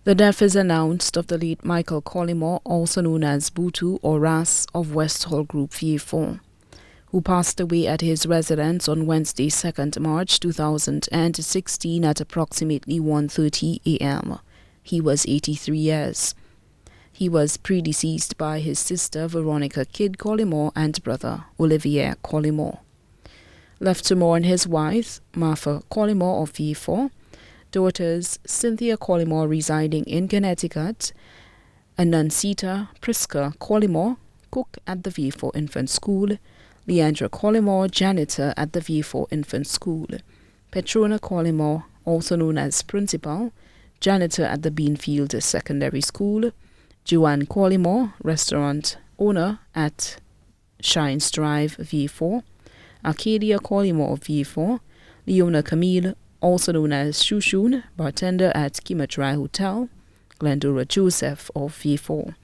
The death is announced of the late Michael Collymore, also known as Butu or Ras of West Hall Group V4, who passed away at his residence on Wednesday, 2nd March 2016 at approximately 1:30 a.m. He was 83 years. He was predeceased by his sister Veronica Kidd Collymore and brother Olivier Collymore. Left to mourn his wife, Martha Collymore of V4, daughters Cynthia Collymore residing in Connecticut, Annuncita Priska Collymore, cook at the V4 Infant School, Leandra Collymore, janitor at the V4 Infant School, Petrona Collymore, also known as principal, janitor at the Beanfield Secondary School, Joanne Collymore, restaurant owner at Shines Drive V4, Arcadia Collymore of V4, Leona Camille, also known as Shushun, bartender at Kimatrai Hotel, Glendora Joseph of V4.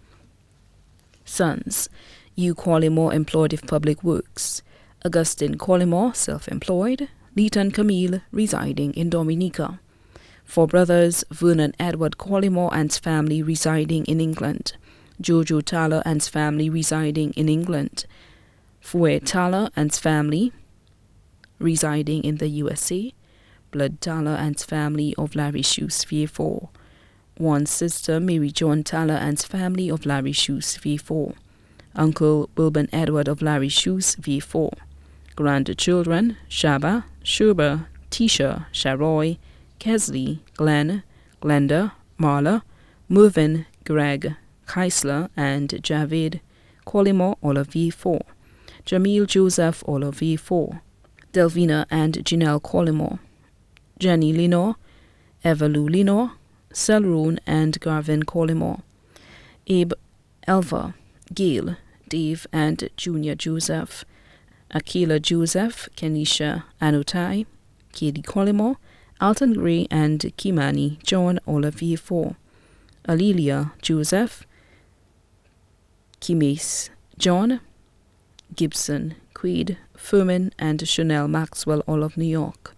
Sons: Hugh Collymore, employed of Public Works, Augustine Collymore, self-employed, Leighton Camille, residing in Dominica. 4 brothers: Vernon Edward Collymore and family residing in England, Jojo Thaler and family residing in England, Fue Thaler and family residing in the USA, Blood Thaler and family of Larry Shoes V4, 1 sister Mary John Thaler and family of Larry Shoes V4, Uncle Wilburn Edward of Larry Shoes V4, grandchildren Shaba, Shuba, Tisha, Sharoy, Kesley, Glenn, Glenda, Marla, Mervyn, Greg, Keisler, and Javid Collymore, all of V4, Jamil Joseph, all of V4, Delvina and Janelle Collymore, Jenny Lenore, Everlou Lenore, Selroon and Garvin Collymore, Abe Elva, Gail, Dave and Junior Joseph, Akila Joseph, Kenisha Anutai, Katie Collymore, Alton Gray and Kimani John, all of V4, Alelia Joseph, Kimes John, Gibson, Quaid, Furman and Chanel Maxwell, all of New York,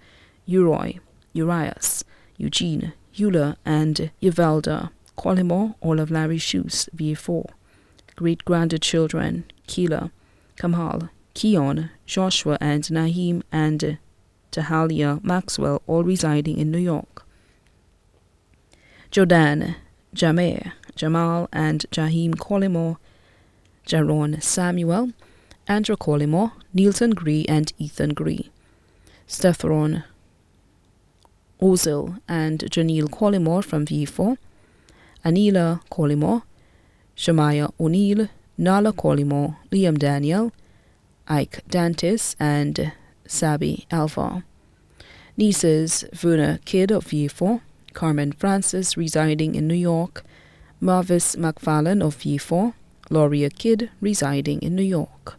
Uroy, Urias, Eugene, Eula and Yvelda Collymore, all of Larry Shoes V4, great-grandchildren Keela, Kamal, Keon, Joshua and Naheem and Tahalia Maxwell, all residing in New York, Jordan, Jameer, Jamal and Jaheem Collymore, Jaron Samuel, Andrew Collymore, Nielton Gray and Ethan Gray, Stethron Ozil and Janelle Collymore from V4, Anila Collymore, Shamaya O'Neill, Nala Collymore, Liam Daniel, Ike Dantis and Sabi Alva. Nieces: Verna Kidd of V4, Carmen Francis residing in New York, Marvis McFarlane of V4, Loria Kidd residing in New York.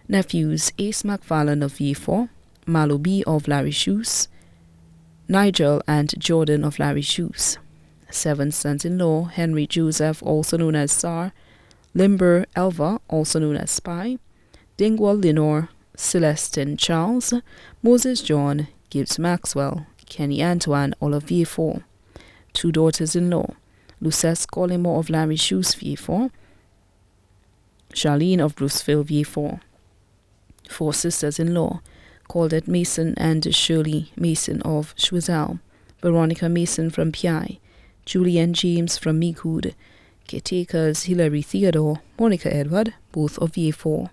Nephews: Ace McFarlane of V4, Malu B of Larry Shoes, Nigel and Jordan of Larry Shoes. 7 sons-in-law: Henry Joseph, also known as Sar, Limber Elva, also known as Spy, Dingwall Lenore, Celestine Charles, Moses John, Gibbs Maxwell, Kenny Antoine, all of V4. 2 daughters-in-law: Lucette Collymore of Larry Shoes V4, Charlene of Bruceville V4. 4 sisters-in-law: Claudette Mason and Shirley Mason of Choiseul, Veronica Mason from Pi, Julianne James from Meekhood, caretakers Hilary Theodore, Monica Edward, both of V4.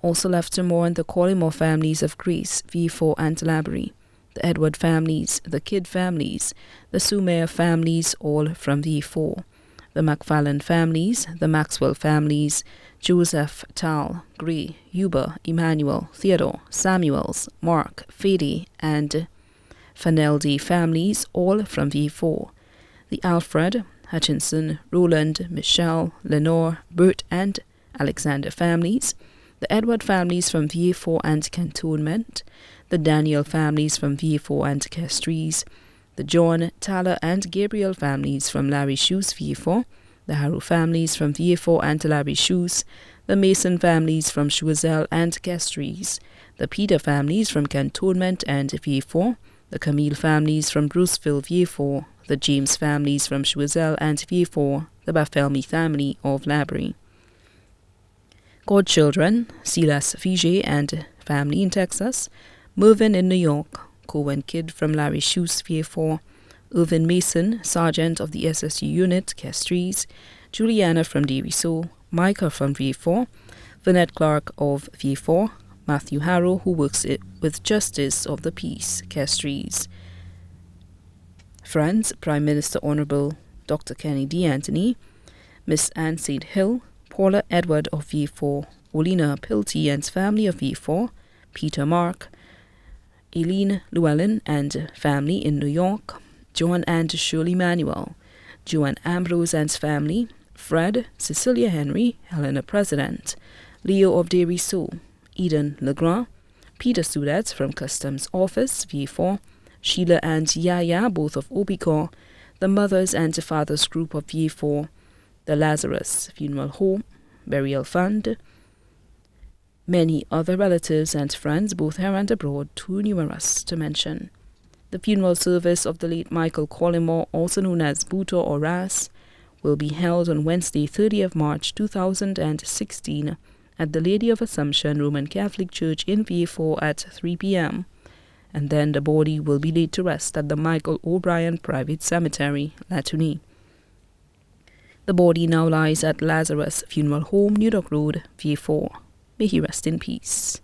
Also left to mourn the Collymore families of Grace, V4 and Labrie, the Edward families, the Kidd families, the Sumer families, all from V4, the McFarlane families, the Maxwell families, Joseph, Tal, Gray, Huber, Emmanuel, Theodore, Samuels, Mark, Fede, and Faneldi families, all from V4, the Alfred, Hutchinson, Roland, Michelle, Lenore, Bert, and Alexander families, the Edward families from V4 and Cantonment, the Daniel families from V4 and Castries, the John, Thaler, and Gabriel families from Larry Shoes V4, the Harrow families from V4 and Larry Shoes, the Mason families from Choiseul and Castries, the Peter families from Cantonment and V4, the Camille families from Bruceville, Vieux-Fort, the James families from Choiseul and Vieux-Fort, the Barthélemy family of Labrie. Godchildren, Silas Fige and family in Texas, Mervyn in New York, Cohen Kidd from Larry Shoes, Vieux-Fort, Irvin Mason, Sergeant of the SSU Unit, Castries, Juliana from Deriso, Micah from Vieux-Fort, Vinette Clark of Vieux-Fort, Matthew Harrow, who works with Justice of the Peace, Castries. Friends, Prime Minister Honorable Dr. Kenny D. Anthony, Miss Anne St. Hill, Paula Edward of Vieux-Fort, Olina Pilty and family of Vieux-Fort, Peter Mark, Eileen Llewellyn and family in New York, Joan and Shirley Manuel, Joanne Ambrose and family, Fred, Cecilia Henry, Helena President, Leo of Deriso, Eden Legrand, Peter Sudet from Customs Office, Vieux-Fort, Sheila and Yaya, both of Obicor, the Mothers and Fathers Group of Vieux-Fort, the Lazarus Funeral Home, Burial Fund, many other relatives and friends, both here and abroad, too numerous to mention. The funeral service of the late Michael Collymore, also known as Buto or Ras, will be held on Wednesday, 30th March 2016 at the Lady of Assumption Roman Catholic Church in Vieux-Fort at 3 p.m. And then the body will be laid to rest at the Michael O'Brien Private Cemetery, Latouny. The body now lies at Lazarus Funeral Home, New Dock Road, Vieux-Fort. May he rest in peace.